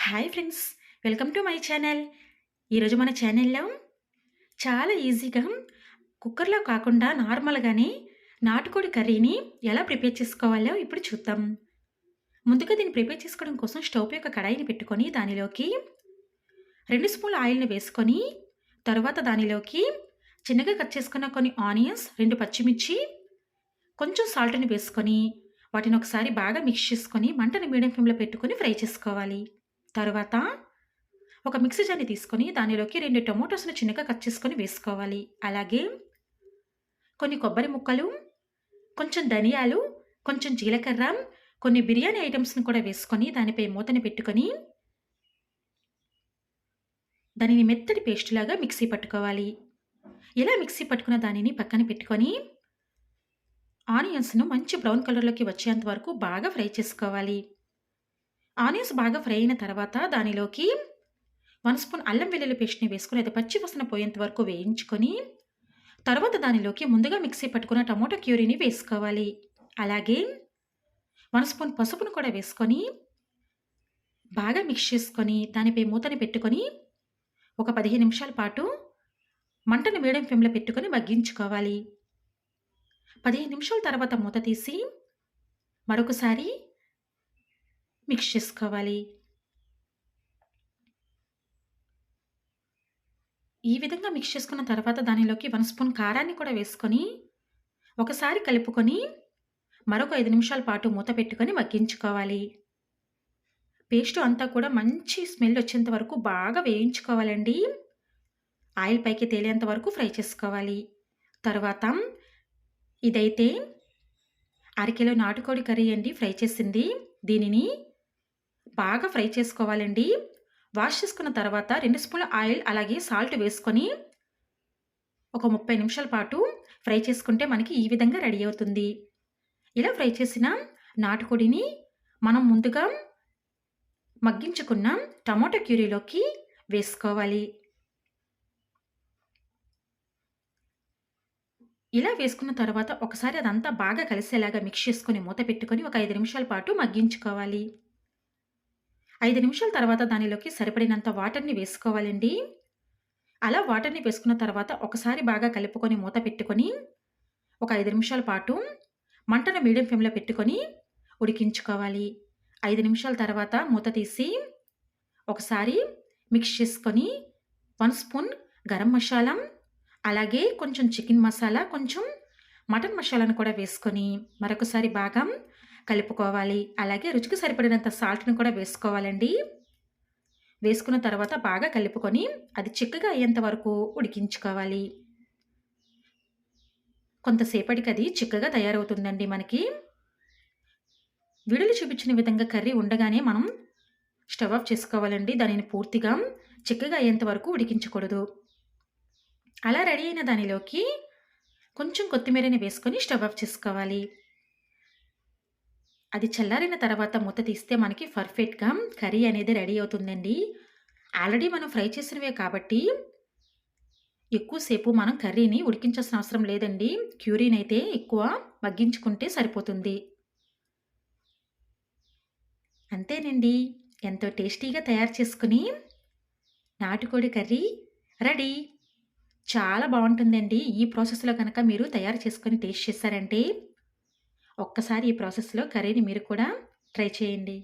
Hi friends, welcome to my channel. ఈరోజు మన ఛానల్లో చాలా ఈజీగా కుక్కర్లో కాకుండా నార్మల్గానే నాటుకోడి కర్రీని ఎలా ప్రిపేర్ చేసుకోవాలో ఇప్పుడు చూద్దాం. ముందుగా దీన్ని ప్రిపేర్ చేసుకోవడం కోసం స్టవ్ పై ఒక కడాయిని పెట్టుకొని దానిలోకి 2 స్పూన్ల ఆయిల్ని వేసుకొని తర్వాత దానిలోకి చిన్నగా కట్ చేసుకున్న కొన్ని ఆనియన్స్, 2 పచ్చిమిర్చి, కొంచెం సాల్ట్ని వేసుకొని వాటిని ఒకసారి బాగా మిక్స్ చేసుకొని మంటని మీడియం ఫ్లేమ్లో పెట్టుకొని ఫ్రై చేసుకోవాలి. తరువాత ఒక మిక్సీ జార్ని తీసుకొని దానిలోకి 2 టొమాటోస్‌ని చిన్నగా కట్ చేసుకొని వేసుకోవాలి. అలాగే కొన్ని కొబ్బరి ముక్కలు, కొంచెం ధనియాలు, కొంచెం జీలకర్ర, కొన్ని బిర్యానీ ఐటెమ్స్‌ని కూడా వేసుకొని దానిపై మూతని పెట్టుకొని దానిని మెత్తటి పేస్ట్‌లాగా మిక్సీ పట్టుకోవాలి. ఇలా మిక్సీ పట్టుకున్న దానిని పక్కన పెట్టుకొని ఆనియన్స్‌ను మంచి బ్రౌన్ కలర్‌లోకి వచ్చేంత వరకు బాగా ఫ్రై చేసుకోవాలి. ఆనియన్స్ బాగా ఫ్రై అయిన తర్వాత దానిలోకి 1 స్పూన్ అల్లం వెల్లుల్లి పేస్ట్‌ని వేసుకొని అది పచ్చి వాసన పోయేంత వరకు వేయించుకొని తర్వాత దానిలోకి ముందుగా మిక్సీ పట్టుకున్న టమోటా క్యూరీని వేసుకోవాలి. అలాగే 1 స్పూన్ పసుపును కూడా వేసుకొని బాగా మిక్స్ చేసుకొని దానిపై మూతని పెట్టుకొని ఒక 15 నిమిషాల పాటు మంటను మీడియం ఫ్లేమ్‌లో పెట్టుకొని మగ్గించుకోవాలి. 15 నిమిషాల తర్వాత మూత తీసి మరొకసారి మిక్స్ చేసుకోవాలి. ఈ విధంగా మిక్స్ చేసుకున్న తర్వాత దానిలోకి 1 స్పూన్ కారాన్ని కూడా వేసుకొని ఒకసారి కలుపుకొని మరొక 5 నిమిషాల పాటు మూత పెట్టుకొని మగ్గించుకోవాలి. పేస్ట్ అంతా కూడా మంచి స్మెల్ వచ్చేంత వరకు బాగా వేయించుకోవాలండి. ఆయిల్ పైకి తేలేంత వరకు ఫ్రై చేసుకోవాలి. తర్వాత ఇదైతే అరకిలో నాటుకోడి కర్రీ అండి ఫ్రై చేసింది. దీనిని బాగా ఫ్రై చేసుకోవాలండి. వాష్ చేసుకున్న తర్వాత 2 స్పూన్ల ఆయిల్ అలాగే సాల్ట్ వేసుకొని ఒక 30 నిమిషాల పాటు ఫ్రై చేసుకుంటే మనకి ఈ విధంగా రెడీ అవుతుంది. ఇలా ఫ్రై చేసిన నాటుకోడిని మనం ముందుగా మగ్గించుకున్న టమాటో క్యూరీలోకి వేసుకోవాలి. ఇలా వేసుకున్న తర్వాత ఒకసారి అదంతా బాగా కలిసేలాగా మిక్స్ చేసుకొని మూత పెట్టుకొని ఒక 5 నిమిషాల పాటు మగ్గించుకోవాలి. 5 నిమిషాల తర్వాత దానిలోకి సరిపడినంత వాటర్‌ని వేసుకోవాలండి. అలా వాటర్‌ని వేసుకున్న తర్వాత ఒకసారి బాగా కలుపుకొని మూత పెట్టుకొని ఒక 5 నిమిషాల పాటు మంటను మీడియం ఫ్లేమ్‌లో పెట్టుకొని ఉడికించుకోవాలి. 5 నిమిషాల తర్వాత మూత తీసి ఒకసారి మిక్స్ చేసుకొని 1 స్పూన్ గరం మసాలా, అలాగే కొంచెం చికెన్ మసాలా, కొంచెం మటన్ మసాలాను కూడా వేసుకొని మరొకసారి బాగా కలుపుకోవాలి. అలాగే రుచికి సరిపడినంత సాల్ట్‌ని కూడా వేసుకోవాలండి. వేసుకున్న తర్వాత బాగా కలుపుకొని అది చిక్కగా అయ్యేంత వరకు ఉడికించుకోవాలి. కొంతసేపటికి అది చిక్కగా తయారవుతుందండి మనకి. వీడియోలో చూపించిన విధంగా కర్రీ ఉండగానే మనం స్టవ్ ఆఫ్ చేసుకోవాలండి. దానిని పూర్తిగా చిక్కగా అయ్యేంత వరకు ఉడికించకూడదు. అలా రెడీ అయిన దానిలోకి కొంచెం కొత్తిమీరని వేసుకొని స్టవ్ ఆఫ్ చేసుకోవాలి. అది చల్లారిన తర్వాత మూత తీస్తే మనకి పర్ఫెక్ట్‌గా కర్రీ అనేది రెడీ అవుతుందండి. ఆల్రెడీ మనం ఫ్రై చేసినవే కాబట్టి ఎక్కువ సేపు మనం కర్రీని ఉడికించాల్సిన అవసరం లేదండి. క్యూరీనైతే ఎక్కువ మగ్గించుకుంటే సరిపోతుంది. అంతేనండి. ఎంతో టేస్టీగా తయారు చేసుకుని నాటుకోడి కర్రీ రెడీ. చాలా బావుంటుందండి. ఈ ప్రాసెస్‌లో గనక మీరు తయారు చేసుకొని టేస్ట్ చేశారంటే ఒక్కసారి ఈ ప్రాసెస్‌లో కర్రీని మీరు కూడా ట్రై చేయండి.